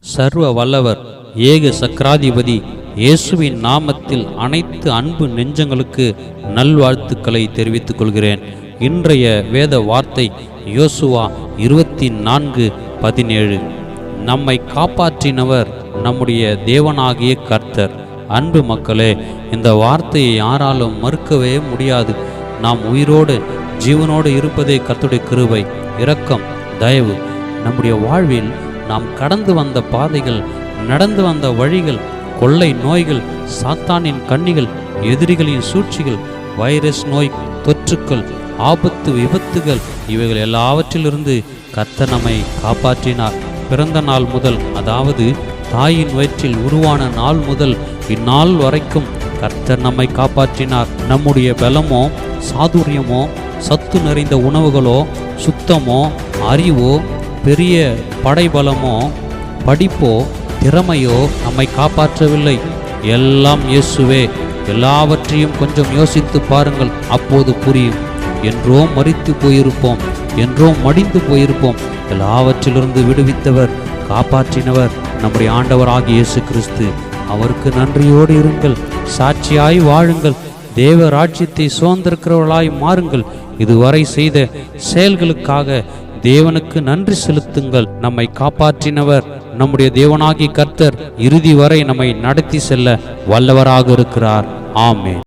சர்வ வல்லவர் ஏக சக்கராதிபதி இயேசுவின் நாமத்தில் அனைத்து அன்பு நெஞ்சங்களுக்கு நல்வாழ்த்துக்களை தெரிவித்துக் கொள்கிறேன். இன்றைய வேத வார்த்தை யோசுவா 24:17. நம்மை காப்பாற்றினவர் நம்முடைய தேவனாகிய கர்த்தர். அன்பு மக்களே, இந்த வார்த்தையை யாராலும் மறுக்கவே முடியாது. நாம் உயிரோடு ஜீவனோடு இருப்பதே கர்த்தருடைய கிருபை, இரக்கம், தயவு. நம்முடைய வாழ்வில் நாம் கடந்து வந்த பாதைகள், நடந்து வந்த வழிகள், கொள்ளை நோய்கள், சாத்தானின் கண்ணிகள், எதிரிகளின் சூழ்ச்சிகள், வைரஸ் நோய் தொற்றுக்கள், ஆபத்து விபத்துகள், இவைகள் எல்லாவற்றிலிருந்து கர்த்தர் நம்மை காப்பாற்றினார். பிறந்த நாள் முதல், அதாவது தாயின் வயிற்றில் உருவான நாள் முதல் இந்நாள் வரைக்கும் கர்த்தர் நம்மை காப்பாற்றினார். நம்முடைய பலமோ, சாதுரியமோ, சத்து நிறைந்த உணவுகளோ, சுத்தமோ, அறிவோ, பெரிய படைபலமோ, படிப்போ, திறமையோ நம்மை காப்பாற்றவில்லை. எல்லாம் இயேசுவே. எல்லாவற்றையும் கொஞ்சம் யோசித்து பாருங்கள், அப்போது புரியும். என்றோ மரித்து போயிருப்போம், என்றோ மடிந்து போயிருப்போம். எல்லாவற்றிலிருந்து விடுவித்தவர், காப்பாற்றினவர் நம்முடைய ஆண்டவராகிய இயேசு கிறிஸ்து. அவருக்கு நன்றியோடு இருங்கள், சாட்சியாய் வாழுங்கள், தேவ ராஜ்யத்தை சுதந்திரிக்கிறவர்களாய் மாறுங்கள். இதுவரை செய்த செயல்களுக்காக தேவனுக்கு நன்றி செலுத்துங்கள். நம்மை காப்பாற்றினவர் நம்முடைய தேவனாகிய கர்த்தர் இறுதி வரை நம்மை நடத்தி செல்ல வல்லவராக இருக்கிறார். ஆமென்.